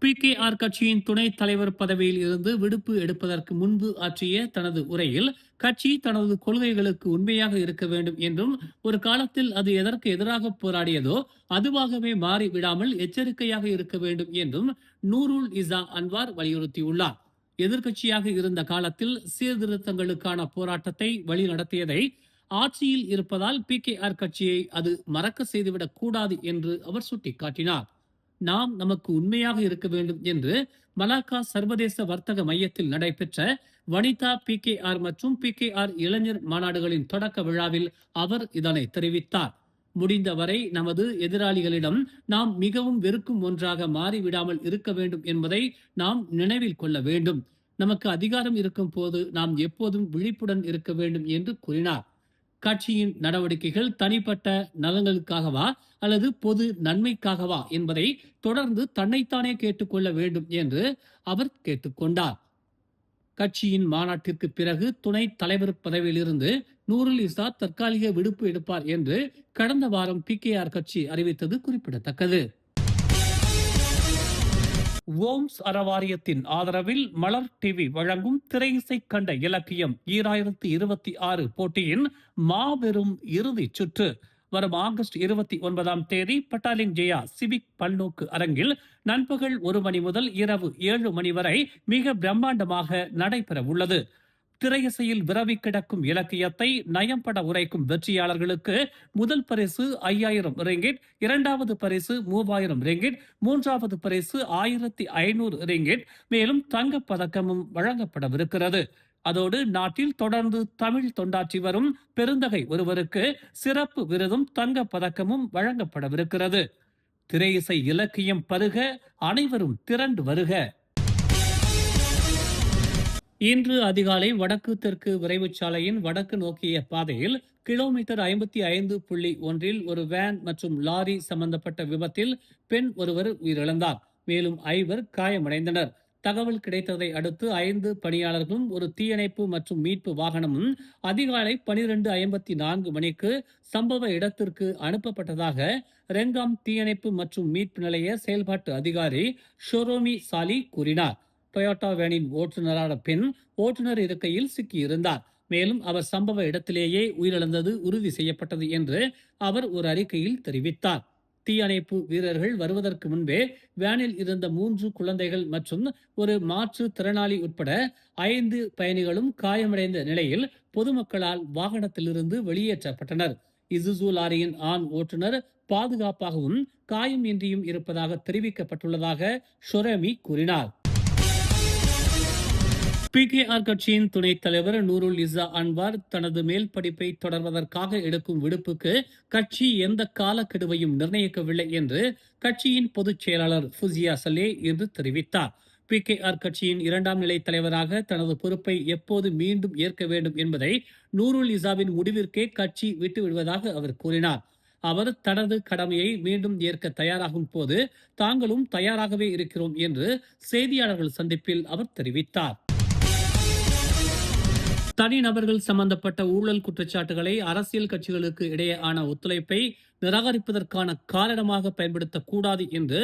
PKR கட்சியின் துணைத் தலைவர் பதவியில் இருந்து விடுப்பு எடுப்பதற்கு முன்பு ஆற்றிய தனது உரையில் கட்சி தனது கொள்கைகளுக்கு உண்மையாக இருக்க வேண்டும் என்றும் ஒரு காலத்தில் அது எதற்கு எதிராக போராடியதோ அதுவாகவே மாறிவிடாமல் எச்சரிக்கையாக இருக்க வேண்டும் என்றும் நூருல் இசா அன்வார் வலியுறுத்தியுள்ளார். எதிர்க்கட்சியாக இருந்த காலத்தில் சீர்திருத்தங்களுக்கான போராட்டத்தை வழிநடத்தியதை ஆட்சியில் இருப்பதால் PKR கட்சியை அது மறக்க செய்துவிடக் கூடாது என்று அவர் சுட்டிக்காட்டினார். நாம் நமக்கு உண்மையாக இருக்க வேண்டும் என்று மலாக்கா சர்வதேச வர்த்தக மையத்தில் நடைபெற்ற வனிதா PKR மற்றும் PKR இளைஞர் மாநாடுகளின் தொடக்க விழாவில் அவர் இதனை தெரிவித்தார். முடிந்தவரை நமது எதிராளிகளிடம் நாம் மிகவும் வெறுக்கும் ஒன்றாக மாறிவிடாமல் இருக்க வேண்டும் என்பதை நாம் நினைவில் கொள்ள வேண்டும். நமக்கு அதிகாரம் இருக்கும் போது நாம் எப்போதும் விழிப்புடன் இருக்க வேண்டும் என்று கூறினார். கட்சியின் நடவடிக்கைகள் தனிப்பட்ட நலன்களுக்காகவா அல்லது பொது நன்மைக்காகவா என்பதை தொடர்ந்து தன்னைத்தானே கேட்டுக்கொள்ள வேண்டும் என்று அவர் கேட்டுக்கொண்டார். கட்சியின் மாநாட்டிற்கு பிறகு துணை தலைவர் பதவியிலிருந்து நூருல் இசா தற்காலிக விடுப்பு எடுப்பார் என்று கடந்த வாரம் PKR கட்சி அறிவித்தது குறிப்பிடத்தக்கது. ஓம்ஸ் அறவாரியத்தின் ஆதரவில் மலர் டிவி வழங்கும் திரையிசை கண்ட இலக்கியம் 2026 போட்டியின் மாபெரும் இறுதி சுற்று வரும் ஆகஸ்ட் 29ஆம் தேதி பட்டாலிங் ஜெயா சிவிக் பல்நோக்கு அரங்கில் நண்பகல் 1 மணி முதல் இரவு 7 மணி வரை மிக பிரம்மாண்டமாக நடைபெற உள்ளது. திரையிசையில் விரவி கிடக்கும் இலக்கியத்தை நயம்பட உரைக்கும் வெற்றியாளர்களுக்கு முதல் பரிசு 5000 ரிங்கிட், இரண்டாவது பரிசு 3000 ரிங்கிட், மூன்றாவது பரிசு 1500 ரிங்கிட், மேலும் தங்கப் பதக்கமும் வழங்கப்படவிருக்கிறது. அதோடு நாட்டில் தொடர்ந்து தமிழ் தொண்டாற்றி வரும் பெருந்தகை ஒருவருக்கு சிறப்பு விருதும் தங்கப் பதக்கமும் வழங்கப்படவிருக்கிறது. திரையிசை இலக்கியம் பருக, அனைவரும் திரண்டு வருக. இன்று அதிகாலை வடக்கு தெற்கு விரைவுச் சாலையின் வடக்கு நோக்கிய பாதையில் கிலோமீட்டர் 55.1 ஒரு வேன் மற்றும் லாரி சம்பந்தப்பட்ட விபத்தில் பெண் ஒருவர் உயிரிழந்தார். மேலும் 5 காயமடைந்தனர். தகவல் கிடைத்ததை அடுத்து 5 பணியாளர்களும் ஒரு தீயணைப்பு மற்றும் மீட்பு வாகனமும் அதிகாலை 12:54 மணிக்கு சம்பவ இடத்திற்கு அனுப்பப்பட்டதாக ரெங்காம் தீயணைப்பு மற்றும் மீட்பு நிலைய செயல்பாட்டு அதிகாரி ஷோரோமி சாலி கூறினார். டொயோட்டா வேனின் ஓட்டுநரான பெண் ஓட்டுநர் இருக்கையில் சிக்கியிருந்தார். மேலும் அவர் சம்பவ இடத்திலேயே உயிரிழந்தது உறுதி செய்யப்பட்டது என்று அவர் ஒரு அறிக்கையில் தெரிவித்தார். தீயணைப்பு வீரர்கள் வருவதற்கு முன்பே வேனில் இருந்த 3 குழந்தைகள் மற்றும் ஒரு மாற்று திறனாளி உட்பட 5 பயணிகளும் காயமடைந்த நிலையில் பொதுமக்களால் வாகனத்திலிருந்து வெளியேற்றப்பட்டனர். இசுசு லாரியின் ஆண் ஓட்டுநர் பாதுகாப்பாகவும் காயம் இன்றியும் இருப்பதாக தெரிவிக்கப்பட்டுள்ளதாக ஷொரேமி கூறினார். PKR கட்சியின் துணைத் தலைவர் நூருல் இசா அன்வார் தனது மேல் படிப்பை தொடர்வதற்காக எடுக்கும் விடுப்புக்கு கட்சி எந்த காலக்கெடுவையும் நிர்ணயிக்கவில்லை என்று கட்சியின் பொதுச் செயலாளர் ஃபுசியா சலே என்று தெரிவித்தார். PKR கட்சியின் 2ஆம் நிலை தலைவராக தனது பொறுப்பை எப்போது மீண்டும் ஏற்க வேண்டும் என்பதை நூருல் இசாவின் முடிவிற்கே கட்சி விட்டுவிடுவதாக அவர் கூறினார். அவர் தனது கடமையை மீண்டும் ஏற்க தயாராகும் போது தாங்களும் தயாராகவே இருக்கிறோம் என்று செய்தியாளர்கள் சந்திப்பில் அவர் தெரிவித்தார். தனிநபர்கள் சம்பந்தப்பட்ட ஊழல் குற்றச்சாட்டுகளை அரசியல் கட்சிகளுக்கு இடையேயான ஒத்துழைப்பை நிராகரிப்பதற்கான காரணமாக பயன்படுத்தக்கூடாது என்று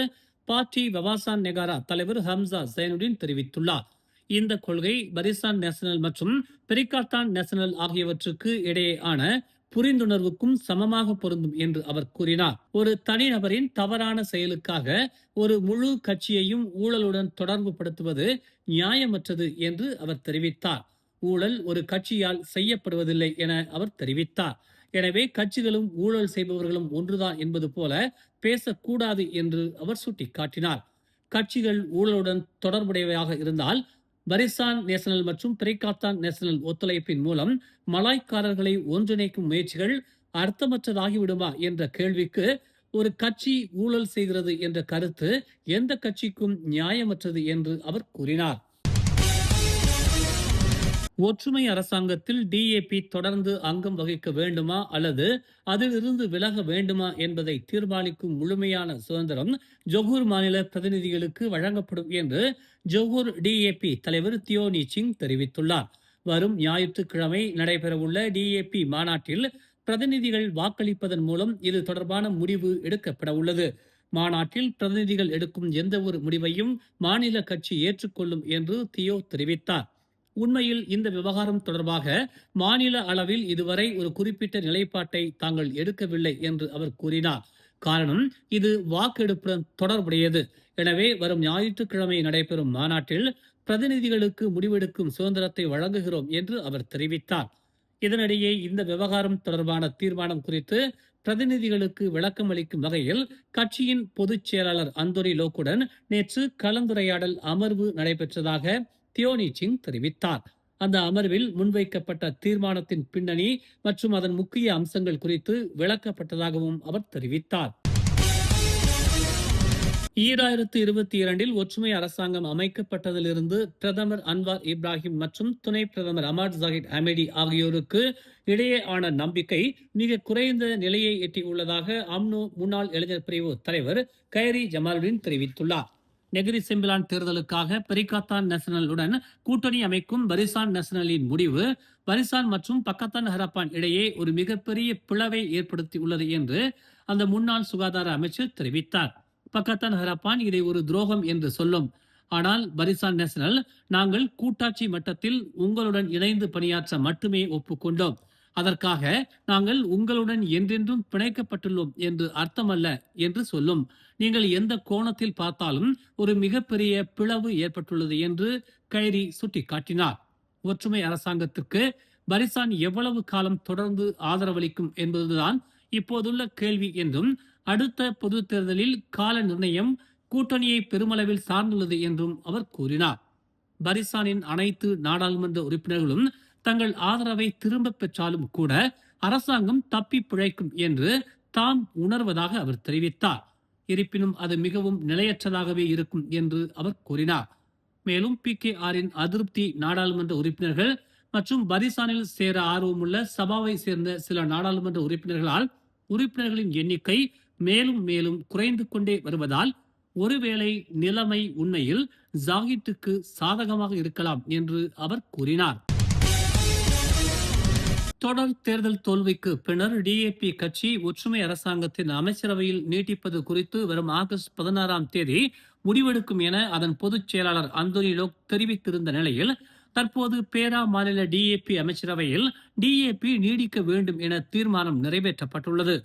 பார்ட்டி வவாசான் நெகாரா தலைவர் ஹம்சா ஜைனுடின் தெரிவித்துள்ளார். இந்த கொள்கை பரிசான் நேஷனல் மற்றும் பெரிகாத்தான் நேஷனல் ஆகியவற்றுக்கு இடையேயான புரிந்துணர்வுக்கும் சமமாக பொருந்தும் என்று அவர் கூறினார். ஒரு தனிநபரின் தவறான செயலுக்காக ஒரு முழு கட்சியையும் ஊழலுடன் தொடர்பு படுத்துவது நியாயமற்றது என்று அவர் தெரிவித்தார். ஊழல் ஒரு கட்சியால் செய்யப்படுவதில்லை என அவர் தெரிவித்தார். எனவே கட்சிகளும் ஊழல் செய்பவர்களும் ஒன்றுதான் என்பது போல பேசக்கூடாது என்று அவர் சுட்டிக்காட்டினார். கட்சிகள் ஊழலுடன் தொடர்புடையவையாக இருந்தால் பரிசான் நேஷனல் மற்றும் பெரிகாத்தான் நேஷனல் ஒத்துழைப்பின் மூலம் மலாய்க்காரர்களை ஒன்றிணைக்கும் முயற்சிகள் அர்த்தமற்றதாகிவிடுமா என்ற கேள்விக்கு ஒரு கட்சி ஊழல் செய்கிறது என்ற கருத்து எந்த கட்சிக்கும் நியாயமற்றது என்று அவர் கூறினார். ஒற்றுமை அரசாங்கத்தில் DAP தொடர்ந்து அங்கம் வகிக்க வேண்டுமா அல்லது அதிலிருந்து விலக வேண்டுமா என்பதை தீர்மானிக்கும் முழுமையான சுதந்திரம் ஜொகூர் மாநில பிரதிநிதிகளுக்கு வழங்கப்படும் என்று ஜொகூர் DAP தலைவர் தியோனி சிங் தெரிவித்துள்ளார். வரும் ஞாயிற்றுக்கிழமை நடைபெறவுள்ள DAP மாநாட்டில் பிரதிநிதிகள் வாக்களிப்பதன் மூலம் இது தொடர்பான முடிவு எடுக்கப்பட உள்ளது. மாநாட்டில் பிரதிநிதிகள் எடுக்கும் எந்த ஒரு முடிவையும் மாநில கட்சி ஏற்றுக்கொள்ளும் என்று தியோ தெரிவித்தார். உண்மையில் இந்த விவகாரம் தொடர்பாக மாநில அளவில் இதுவரை ஒரு குறிப்பிட்ட நிலைப்பாட்டை தாங்கள் எடுக்கவில்லை என்று அவர் கூறினார். காரணம், இது வாக்கெடுப்புடன் தொடர்புடையது. எனவே வரும் ஞாயிற்றுக்கிழமை நடைபெறும் மாநாட்டில் பிரதிநிதிகளுக்கு முடிவெடுக்கும் சுதந்திரத்தை வழங்குகிறோம் என்று அவர் தெரிவித்தார். இதனிடையே இந்த விவகாரம் தொடர்பான தீர்மானம் குறித்து பிரதிநிதிகளுக்கு விளக்கம் அளிக்கும் வகையில் கட்சியின் பொதுச் செயலாளர் அந்தோனி லோக்குடன் நேற்று கலந்துரையாடல் அமர்வு நடைபெற்றதாக தியோனி சிங் தெரிவித்தார். அந்த அமர்வில் முன்வைக்கப்பட்ட தீர்மானத்தின் பின்னணி மற்றும் அதன் முக்கிய அம்சங்கள் குறித்து விளக்கப்பட்டதாகவும் அவர் தெரிவித்தார். 2022 ஒற்றுமை அரசாங்கம் அமைக்கப்பட்டதிலிருந்து பிரதமர் அன்வார் இப்ராஹிம் மற்றும் துணை பிரதமர் அமாட் ஜாகித் ஹமீடி ஆகியோருக்கு இடையேயான நம்பிக்கை மிக குறைந்த நிலையை எட்டியுள்ளதாக அம்னோ முன்னாள் இளைஞர் பிரிவு தலைவர் கைரி ஜமாலுடன் தெரிவித்துள்ளார். நெகிரி செம்பிலான் தேர்தலுக்காக பெரிகாத்தான் நேஷனலுடன் கூட்டணி அமைக்கும் பரிசான் நேஷனலின் முடிவு பரிசான் மற்றும் பக்கத்தான் ஹரப்பான் இடையே ஒரு மிகப்பெரிய பிளவை ஏற்படுத்தியுள்ளது என்று அந்த முன்னாள் சுகாதார அமைச்சர் தெரிவித்தார். பக்கத்தான் ஹரப்பான் இதை ஒரு துரோகம் என்று சொல்லும். ஆனால் பரிசான் நேஷனல், நாங்கள் கூட்டாட்சி மட்டத்தில் உங்களுடன் இணைந்து பணியாற்ற மட்டுமே ஒப்புக்கொண்டோம். அதற்காக நாங்கள் உங்களுடன் என்றென்றும் பிணைக்கப்பட்டுள்ளோம் என்று அர்த்தமல்ல என்று சொல்லும். நீங்கள் எந்த கோணத்தில் பார்த்தாலும் ஒரு மிகப்பெரிய பிளவு ஏற்பட்டுள்ளது என்று கைரி சுட்டிக்காட்டினார். ஒற்றுமை அரசாங்கத்திற்கு பரிசான் எவ்வளவு காலம் தொடர்ந்து ஆதரவளிக்கும் என்பதுதான் இப்போதுள்ள கேள்வி என்றும், அடுத்த பொது தேர்தலில் கால நிர்ணயம் கூட்டணியை பெருமளவில் சார்ந்துள்ளது என்றும் அவர் கூறினார். பரிசானின் அனைத்து நாடாளுமன்ற உறுப்பினர்களும் தங்கள் ஆதரவை திரும்ப பெற்றாலும் கூட அரசாங்கம் தப்பி பிழைக்கும் என்று தாம் உணர்வதாக அவர் தெரிவித்தார். இருப்பினும் அது மிகவும் நிலையற்றதாகவே இருக்கும் என்று அவர் கூறினார். மேலும் PKRின் அதிருப்தி நாடாளுமன்ற உறுப்பினர்கள் மற்றும் பரிசானில் சேர ஆர்வமுள்ள சபாவை சேர்ந்த சில நாடாளுமன்ற உறுப்பினர்களால் உறுப்பினர்களின் எண்ணிக்கை மேலும் மேலும் குறைந்து கொண்டே வருவதால் ஒருவேளை நிலைமை உண்மையில் ஜாகித்துக்கு சாதகமாக இருக்கலாம் என்று அவர் கூறினார். தொடர் தேர்தல் தோல்விக்கு பின்னர் DAP கட்சி ஒற்றுமை அரசாங்கத்தின் அமைச்சரவையில் நீட்டிப்பது குறித்து வரும் ஆகஸ்ட் 16 முடிவெடுக்கும் என அதன் பொதுச் செயலாளர் அந்தோனி லோக் தெரிவித்திருந்த நிலையில் தற்போது பேரா மாநில DAP அமைச்சரவையில் DAP நீடிக்க வேண்டும் என தீர்மானம் நிறைவேற்றப்பட்டுள்ளது.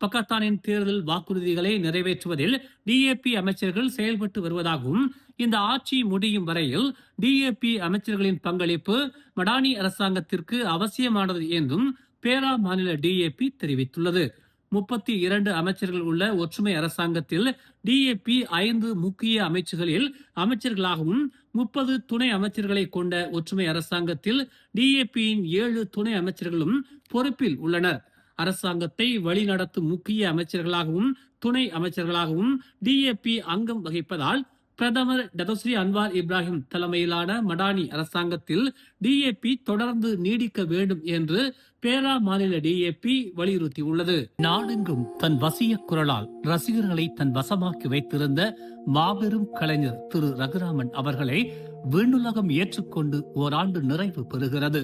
பக்கத்தானின் தேர்தல் வாக்குறுதிகளை நிறைவேற்றுவதில் DAP அமைச்சர்கள் செயல்பட்டு வருவதாகவும், இந்த ஆட்சி முடியும் வரையில் DAP அமைச்சர்களின் பங்களிப்பு மடானி அரசாங்கத்திற்கு அவசியமானது என்றும் பேரா மாநில DAP தெரிவித்துள்ளது. 32 அமைச்சர்கள் உள்ள ஒற்றுமை அரசாங்கத்தில் DAP 5 முக்கிய அமைச்சுகளில் அமைச்சர்களாகவும் 30 துணை அமைச்சர்களை கொண்ட ஒற்றுமை அரசாங்கத்தில் DAPயின் 7 துணை அமைச்சர்களும் பொறுப்பில் உள்ளனர். அரசாங்கத்தை வழிநடத்தும் முக்கிய அமைச்சர்களாகவும் துணை அமைச்சர்களாகவும் DAP அங்கம் வகிப்பதால் பிரதமர் டதோஸ்ரீ அன்வார் இப்ராஹிம் தலைமையிலான மடானி அரசாங்கத்தில் DAP தொடர்ந்து நீடிக்க வேண்டும் என்று பேரா மாநில DAP வலியுறுத்தியுள்ளது. நாடெங்கும் தன் வசிய குரலால் ரசிகர்களை தன் வசமாக்கி வைத்திருந்த மாபெரும் கலைஞர் திரு ரகுராமன் அவர்களை விண்ணுலகம் ஏற்றுக்கொண்டு ஓராண்டு நிறைவு பெறுகிறது.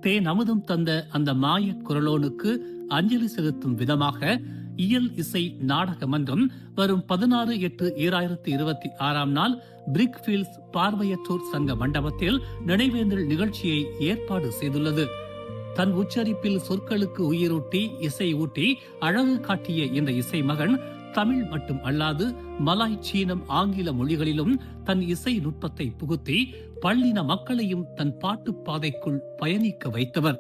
தேன் அமுதம் தந்த அந்த மாய குரலோனுக்கு அஞ்சலி செலுத்தும் விதமாக இயல் இசை நாடக மன்றம் வரும் 16/8/2026 பிரிக்ஃபீல்ட்ஸ் பார்வையற்றோர் சங்க மண்டபத்தில் நினைவேந்தல் நிகழ்ச்சியை ஏற்பாடு செய்துள்ளது. தன் உச்சரிப்பில் சொற்களுக்கு உயிரூட்டி இசை ஊட்டி அழகு காட்டிய இந்த இசை மகன் தமிழ் மட்டும் அல்லாது மலாய், சீனம், ஆங்கில மொழிகளிலும் தன் இசை நுட்பத்தை புகுத்தி பள்ளின மக்களையும் தன் பாட்டு பாதைக்குள் பயணிக்க வைத்தவர்.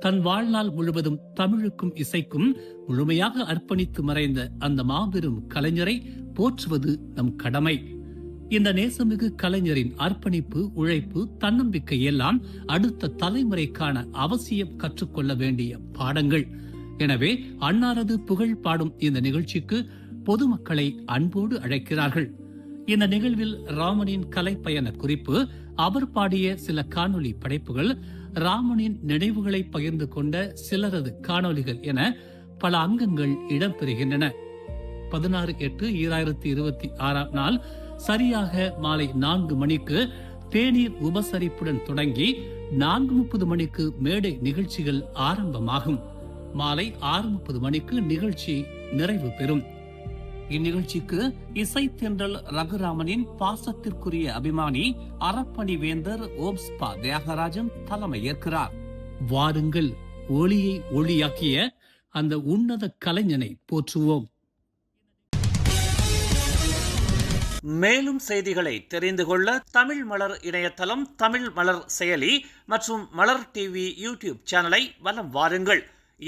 தன் வாழ்நாள் முழுவதும் தமிழுக்கும் இசைக்கும் முழுமையாக அர்ப்பணித்து மறைந்த அந்த மாபெரும் கலைஞரை போற்றுவது நம் கடமை. இந்த நேசமிகு கலைஞரின் அர்ப்பணிப்பு, உழைப்பு, தன்னம்பிக்கை எல்லாம் அடுத்த தலைமுறைக்கான அவசியம் கற்றுக்கொள்ள வேண்டிய பாடங்கள். எனவே அன்னாரது புகழ் பாடும் இந்த நிகழ்ச்சிக்கு பொதுமக்களை அன்போடு அழைக்கிறார்கள். இந்த நிகழ்வில் ராமனின் கலை பயண குறிப்பு, அவர் பாடிய சில காணொலி படைப்புகள், ராமனின் நினைவுகளை பகிர்ந்து கொண்ட சிலரது காணொலிகள் என பல அங்கங்கள் இடம்பெறுகின்றன. 16/8/2026 சரியாக மாலை 4 மணிக்கு தேநீர் உபசரிப்புடன் தொடங்கி 4:30 மணிக்கு மேடை நிகழ்ச்சிகள் ஆரம்பமாகும். மாலை 6:30 மணிக்கு நிகழ்ச்சி நிறைவு பெறும். இந்நிகழ்ச்சிக்கு இசை தென்றல் ரகுராமனின் பாசத்திற்குரிய அபிமானி அறப்பணி வேந்தர் ஓப்ஸ்பா தியாகராஜன் தலைமையேற்கிறார். வாருங்கள், ஒளியை ஒளியாக்கிய அந்த உன்னத கலைஞனை போற்றுவோம். மேலும் செய்திகளை தெரிந்து கொள்ள தமிழ் மலர் இணையதளம், தமிழ் மலர் செயலி மற்றும் மலர் டிவி யூடியூப் சேனலை வலம் வாருங்கள்.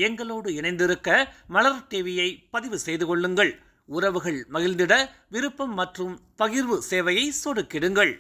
எங்களோடு இணைந்திருக்க மலர் டிவியை பதிவு செய்து கொள்ளுங்கள். உறவுகள் மகிழ்ந்திட விருப்பம் மற்றும் பகிர்வு சேவையை சொடுக்கிடுங்கள்.